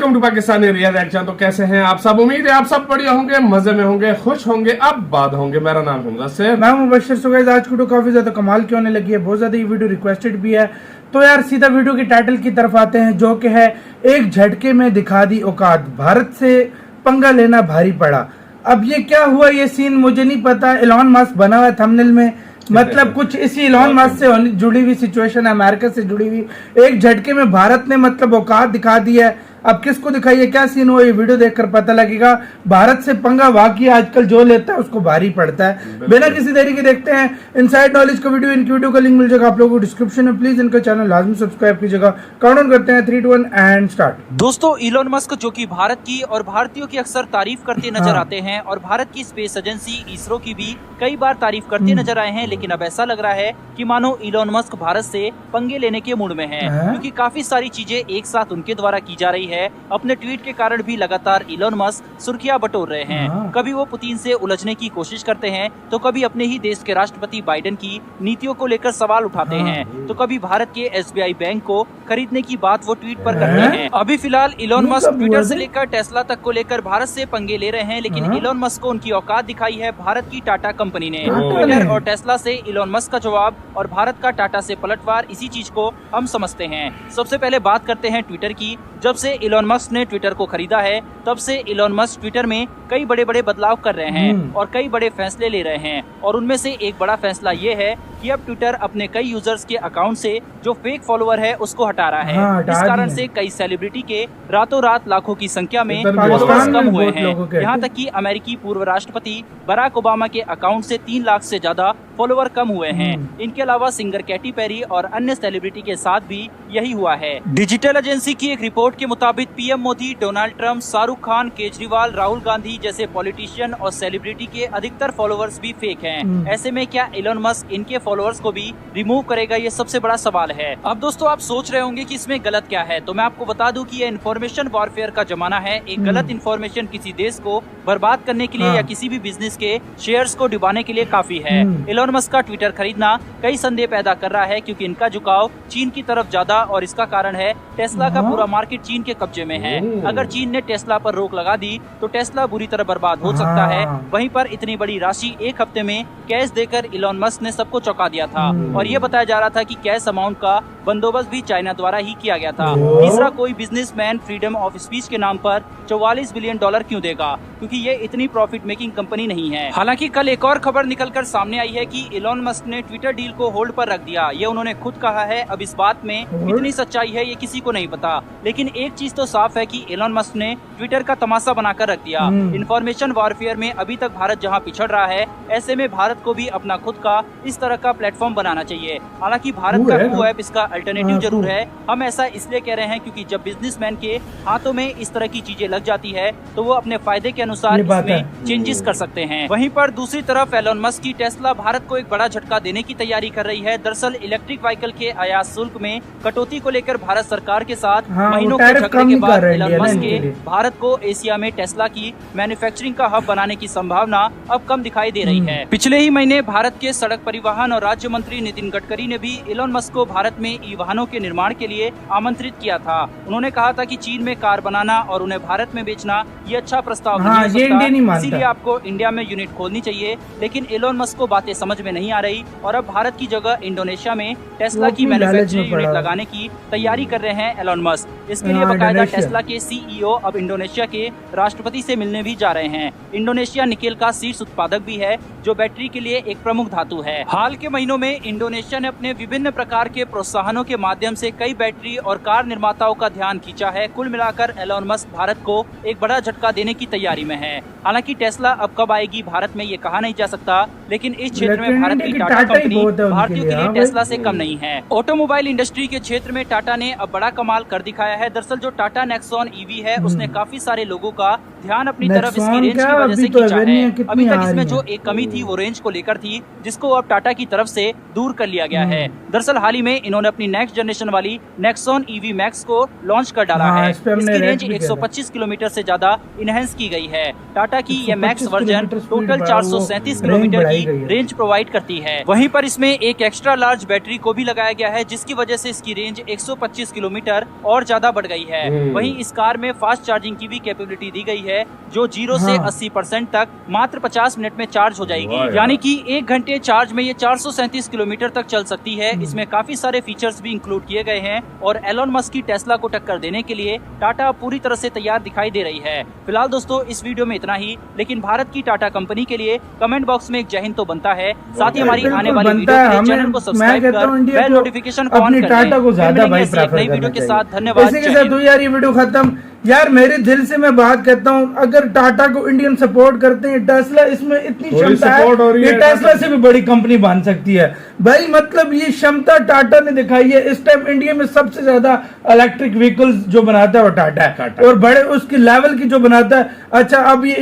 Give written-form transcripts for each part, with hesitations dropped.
Welcome to Pakistani real action. तो कैसे हैं आप सब? उम्मीद है आप सब बढ़िया होंगे, मजे में होंगे, खुश होंगे, अब बात होंगे। मेरा नाम है मुदस्सिर, मैं मुबश्शिर। सो गाइस, आज की वीडियो काफी ज्यादा कमाल की होने लगी है, बहुत ज्यादा ये वीडियो रिक्वेस्टेड भी है। तो यार सीधा वीडियो की टाइटल की तरफ आते हैं, जो कि है एक झटके में दिखा दी औकात, भारत से पंगा लेना भारी पड़ा। अब ये क्या हुआ, ये सीन मुझे नहीं पता। एलॉन मस्क बना हुआ है थंबनेल में, मतलब कुछ इसी एलॉन मस्क से जुड़ी हुई सिचुएशन है, अमेरिका से जुड़ी हुई। एक झटके में भारत ने मतलब औकात दिखा दी है। अब किसको दिखाई है, क्या सीन हुआ, ये वीडियो देखकर पता लगेगा। भारत से पंगा वाकई आजकल जो लेता है उसको भारी पड़ता है। बिना किसी देरी के देखते हैं इनसाइड नॉलेज का वीडियो। इनकी वीडियो का लिंक मिल जाएगा आप लोगों को डिस्क्रिप्शन में। प्लीज इनका चैनल लाजमी सब्सक्राइब कीजिएगा। काउंटडाउन करते हैं 3, 2, 1 एंड स्टार्ट। दोस्तों, इलॉन मस्क जो कि भारत की और भारतीयों की अक्सर तारीफ करते नजर आते हैं और भारत की स्पेस एजेंसी इसरो की भी कई बार तारीफ करते नजर आए हैं, लेकिन अब ऐसा लग रहा है कि मानो इलॉन मस्क भारत से पंगे लेने के मूड में हैं, क्योंकि काफी सारी चीजें एक साथ उनके द्वारा की जा रही है। अपने ट्वीट के कारण भी लगातार इलॉन मस्क सुर्खियां बटोर रहे हैं। कभी वो पुतिन से उलझने की कोशिश करते हैं, तो कभी अपने ही देश के राष्ट्रपति बाइडेन की नीतियों को लेकर सवाल उठाते हैं, तो कभी भारत के SBI बैंक को खरीदने की बात वो ट्वीट पर करते हैं। अभी फिलहाल इलॉन मस्क ट्विटर से लेकर टेस्ला तक को लेकर भारत से पंगे ले रहे हैं, लेकिन इलॉन मस्क को उनकी औकात दिखाई है भारत की टाटा कंपनी ने। ट्विटर और टेस्ला से इलॉन मस्क का जवाब और भारत का टाटा से पलटवार, इसी चीज को हम समझते हैं। सबसे पहले बात करते हैं ट्विटर की। जब से इलॉन मस्क ने ट्विटर को खरीदा है, तब से इलॉन मस्क ट्विटर में कई बड़े बड़े बदलाव कर रहे हैं और कई बड़े फैसले ले रहे हैं। और उनमें से एक बड़ा फैसला ये है कि अब ट्विटर अपने कई यूजर्स के अकाउंट से जो फेक फॉलोअर है उसको हटा रहा है। इस कारण से कई सेलिब्रिटी के रातों रात लाखों की संख्या में फॉलोअर्स कम हुए हैं। यहाँ तक कि अमेरिकी पूर्व राष्ट्रपति बराक ओबामा के अकाउंट से 3 लाख से ज्यादा फॉलोअर कम हुए हैं। इनके अलावा सिंगर कैटी पेरी और अन्य सेलिब्रिटी के साथ भी यही हुआ है। डिजिटल एजेंसी की एक रिपोर्ट के मुताबिक PM Modi, Donald Trump, Shahrukh Khan, Kejriwal, Rahul Gandhi जैसे पॉलिटिशियन और सेलिब्रिटी के अधिकतर फॉलोअर्स भी फेक हैं। ऐसे में क्या इलॉन मस्क इनके फॉलोअर्स को भी रिमूव करेगा, ये सबसे बड़ा सवाल है। अब दोस्तों, आप सोच रहे होंगे कि इसमें गलत क्या है, तो मैं आपको बता दूं कि ये इन्फॉर्मेशन वॉरफेयर का जमाना है। एक गलत इन्फॉर्मेशन किसी देश को बर्बाद करने के लिए या किसी भी बिजनेस के शेयर्स को डुबाने के लिए काफी है। इलॉन मस्क का ट्विटर खरीदना कई संदेह पैदा कर रहा है, क्योंकि इनका झुकाव चीन की तरफ ज्यादा, और इसका कारण है टेस्ला का पूरा मार्केट चीन के कब्जे में है। अगर चीन ने टेस्ला पर रोक लगा दी तो टेस्ला बुरी तरह बर्बाद हो सकता है। वहीं पर इतनी बड़ी राशि एक हफ्ते में कैश देकर इलॉन मस्क ने सबको चौंका दिया था, और ये बताया जा रहा था कि कैश अमाउंट का बंदोबस्त भी चाइना द्वारा ही किया गया था। तीसरा, कोई बिजनेसमैन फ्रीडम ऑफ स्पीच के नाम पर $44 बिलियन क्यों देगा, क्योंकि ये इतनी प्रॉफिट मेकिंग कंपनी नहीं है। हालांकि कल एक और खबर निकलकर सामने आई है कि इलॉन मस्क ने ट्विटर डील को होल्ड पर रख दिया। ये उन्होंने खुद कहा है। अब इस बात में इतनी सच्चाई है ये किसी को नहीं पता, लेकिन एक चीज तो साफ है कि इलॉन मस्क ने ट्विटर का तमाशा बनाकर रख दिया। इन्फॉर्मेशन वॉरफेयर में अभी तक भारत जहां पिछड़ रहा है, ऐसे में भारत को भी अपना खुद का इस तरह का प्लेटफॉर्म बनाना चाहिए। हालांकि भारत का वो ऐप इसका अल्टरनेटिव जरूर है। हम ऐसा इसलिए कह रहे हैं क्योंकि जब बिजनेसमैन के हाथों में इस तरह की चीजें लग जाती है, तो वो अपने फायदे के अनुसार इसमें चेंजेस कर सकते हैं। वहीं पर दूसरी तरफ एलोन मस्क की टेस्ला भारत को एक बड़ा झटका देने की तैयारी कर रही है। दरअसल इलेक्ट्रिक व्हीकल के आयात शुल्क में कटौती को लेकर भारत सरकार के साथ महीनों के झगड़े के बाद एलोन मस्क के भारत को एशिया में टेस्ला की मैन्युफैक्चरिंग का हब बनाने की संभावना अब कम दिखाई दे रही है। पिछले ही महीने भारत के सड़क परिवहन और राज्य मंत्री नितिन गडकरी ने भी इलॉन मस्क को भारत में ई वाहनों के निर्माण के लिए आमंत्रित किया था। उन्होंने कहा था कि चीन में कार बनाना और उन्हें भारत में बेचना ये अच्छा प्रस्ताव नहीं हो सकता, इसीलिए आपको इंडिया में यूनिट खोलनी चाहिए। लेकिन इलॉन मस्क को बातें समझ में नहीं आ रही और अब भारत की जगह इंडोनेशिया में टेस्ला की मैन्युफैक्चरिंग यूनिट लगाने की तैयारी कर रहे हैं एलोन मस्क। इसके लिए बाकायदा टेस्ला के CEO अब इंडोनेशिया के राष्ट्रपति से मिलने भी जा रहे हैं। इंडोनेशिया निकेल का शीर्ष उत्पादक भी है, जो बैटरी के लिए एक प्रमुख धातु है। हाल के महीनों में इंडोनेशिया ने अपने विभिन्न प्रकार के प्रोत्साहनों के माध्यम से कई बैटरी और कार निर्माताओं का ध्यान खींचा है। कुल मिलाकर एलोन मस्क भारत को एक बड़ा झटका देने की तैयारी में है। हालांकि टेस्ला अब कब आएगी भारत में ये कहा नहीं जा सकता, लेकिन इस क्षेत्र में भारत की टाटा कंपनी भारतीयों के लिए टेस्ला से कम नहीं है। ऑटोमोबाइल इंडस्ट्री के क्षेत्र में टाटा ने अब बड़ा कमाल कर दिखाया है। दरअसल जो टाटा नेक्सॉन EV है, उसने काफी सारे लोगों का ध्यान अपनी तरफ इसकी Nexon रेंज क्या, की वजह अभी से तो खींचा अवेनिया है। कितनी अभी आ तक रही इसमें हैं। जो एक कमी थी वो रेंज को लेकर थी, जिसको अब टाटा की तरफ से दूर कर लिया गया है। दरअसल हाल ही में इन्होंने अपनी नेक्स्ट जनरेशन वाली नेक्सॉन EV मैक्स को लॉन्च कर डाला हाँ, है। इस पे हमने इसकी रेट रेंज भी किया था। 125 किलोमीटर से ज्यादा इनहेंस की गई है। टाटा की ये 125 max version kilometre speed total बढ़ा, 437 वो किलोमीटर बढ़ाई की गई है। रेंज प्रोवाइड करती है। वहीं पर इसमें एक एक्स्ट्रा लार्ज बैटरी को भी लगाया गया है, जिसकी वजह से इसकी रेंज 125 किलोमीटर और ज्यादा बढ़ गई है। वहीं इस कार में फास्ट चार्जिंग की भी कैपेबिलिटी दी गई है, जो 0 से हाँ। 80% तक मात्र 50 मिनट में चार्ज हो वाह जाएगी। यार। यानी कि 1 घंटे चार्ज में ये 437 किलोमीटर तक चल सकती है। इसमें काफी सारे फीचर्स भी इंक्लूड किए गए हैं और एलोन मस्क की टेस्ला को टक्कर देने के लिए टाटा पूरी तरह से तैयार दिखाई दे रही है। फिलहाल दोस्तों इस वीडियो में इतना ही, लेकिन भारत की टाटा कंपनी के लिए कमेंट बॉक्स में एक जय हिंद तो बनता है। साथ ही हमारी बिल्कुल आने वाली बनता वीडियो है। के लिए हमें- चैनल को मैं सब्सक्राइब कहता कर हूं इंडिया बेल को नोटिफिकेशन को अपनी ऑन कर टाटा दें। को फिर ज्यादा मिलेंगे भाई ऐसी एक प्रेफर नई वीडियो के करना साथ। चाहिए। धन्यवाद। इसी के जय साथ हिंद। हुई यार ये वीडियो खत्म। यार मेरे दिल से मैं बात कहता हूँ, अगर टाटा को इंडियन सपोर्ट करते हैं, टेस्ला इसमें इतनी थोड़ी क्षमता support हो रही है, ये है टेस्ला टाटा से भी बड़ी कंपनी बन सकती है भाई। मतलब ये क्षमता टाटा ने दिखाई है। इस टाइम इंडिया में सबसे ज्यादा इलेक्ट्रिक व्हीकल्स जो बनाता है वो टाटा है, टाटा। और बड़े उसकी लेवल की जो बनाता है। अच्छा अब ये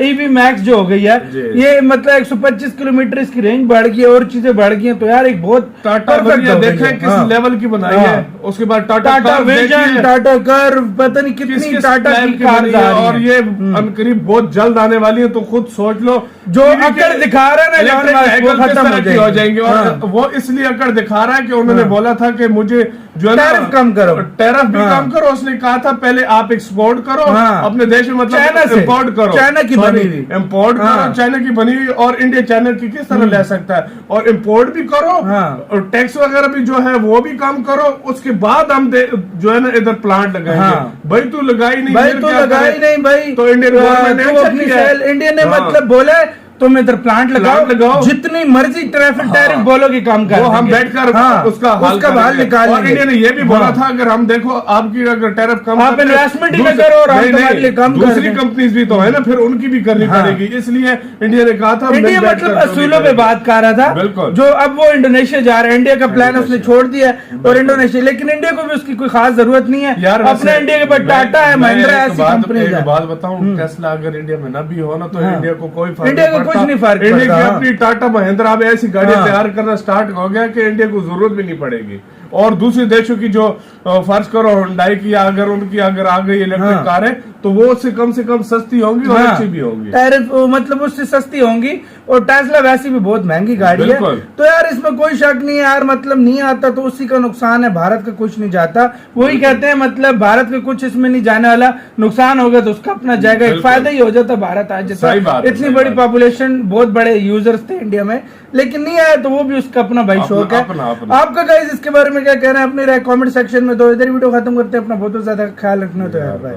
ईवी मैक्स जो हो गई है, जी। ये मतलब 125 किलोमीटर इसकी रेंज बढ़ गई है और चीजें बढ़ गई हैं, तो यार एक बहुत टाटा perfect बढ़िया हो गई देखें है। किस हाँ। लेवल की बनाई हाँ। है। उसके बाद टाटा टाटा कर्व विजन, देखिए, टाटा कर्व, पता नहीं किस कितनी किस टाटा टाइप की की कार बनी आ है, रही और है। ये अनकरीब बहुत जल्द आने वाली है, तो खुद सोच लो जो अकड़ दिखा रहा है ना इलेक्ट्रिक इलॉन मस्क, वो व्हीकल किस खत्म तरह की हो जाएंगे। और हाँ। वो इसलिए अकड़ दिखा रहा है कि उन्होंने हाँ। बोला था कि मुझे जो है ना टैरिफ कम करो। टैरिफ भी हाँ। कम करो। उसने कहा था पहले आप एक्सपोर्ट करो हाँ। अपने देश में, चाइना मतलब से। इम्पोर्ट करो, चाइना की बनी हुई। इम्पोर्ट हाँ। करो चाइना की बनी हुई, और इंडिया चाइना की किस तरह ले सकता है, और इम्पोर्ट भी करो, हाँ। और टैक्स वगैरह भी जो है वो भी कम करो। उसके बाद हम जो है ना इधर प्लांट लगाएंगे। हाँ। भाई तू लगाई नहीं, भाई फिर तू क्या लगाई करे? नहीं भाई, तो इंडियन गवर्नमेंट ने तू एक्शन अपनी किया है। सेल इंडिया ने हाँ। मतलब बोला है तुम इधर प्लांट लगाओ, लगाओ। जितनी मर्जी ट्रैफिक टैरिफ बोलोगे काम कर वो हम देंगे। बैठकर हाँ, उसका हल हल निकाल और इंडिया ने ये भी बोला हाँ। था अगर हम देखो आपकी अगर टैरिफ कम आप करते हैं, investment ही ना दूसरे- करो और हम नहीं, तुम्हारे नहीं, लिए कम कर दूसरी दें। कंपनीज भी तो है ना, फिर उनकी भी करनी हाँ। पड़ेगी। इसलिए इंडिया ने कहा था इंडिया मिल मतलब बैठकर जो भी असूलों पे करेंगे। बात कर रहा था, बिल्कुल। जो अब वो इंडोनेशिया जा रहा है। इंडिया का प्लान उसने इंडोनेशिया। छोड़ दिया है और इंडोनेशिया, लेकिन इंडिया को भी उसकी कोई खास जरूरत नहीं है। यार अपने वैसे इंडिया के पास मैं- टाटा है, मैं महिंद्रा एक ऐसी बात- कंपनी एक है। बात बताऊं, टेस्ला अगर इंडिया में ना भी हो ना, तो हाँ। इंडिया को कोई फर्क इंडिया को पड़ता। कुछ नहीं फर्क इंडिया पड़ता, की हाँ। अपनी टाटा महिंद्रा अब ऐसी गाड़ी हाँ। तैयार करना स्टार्ट हो गया कि इंडिया को जरूरत भी नहीं पड़ेगी। और दूसरे देशों की जो फर्ज करो हुंडई की, अगर उनकी अगर आ गई इलेक्ट्रिक हाँ। कारें, तो वो उससे कम सस्ती होंगी और हाँ। अच्छी भी होंगी। टैरिफ मतलब उससे सस्ती होंगी, और टेस्ला वैसे भी बहुत महंगी गाड़ी है। बिल्कुल। तो यार इसमें कोई शक नहीं है यार, मतलब नहीं आता तो उसी का नुकसान है, भारत का कुछ नहीं जाता। वही कहते हैं मतलब भारत का कुछ इसमें नहीं जाने वाला, नुकसान होगा तो उसका अपना जाएगा, एक बिल्कुल। फायदा ही हो जाता भारत आज जैसा। सही बात है, इतनी सही बड़ी बात। पॉपुलेशन, बहुत बड़े यूजर्स थे इंडिया में, लेकिन नहीं आया तो वो भी उसका अपना भाई अपना- शौक है। अपना। आपका गाइस इसके बारे में क्या कहना है, अपने राय कमेंट सेक्शन में दो। इधर वीडियो खत्म करते हैं। अपना बहुत ज्यादा ख्याल रखना तो यार भाई।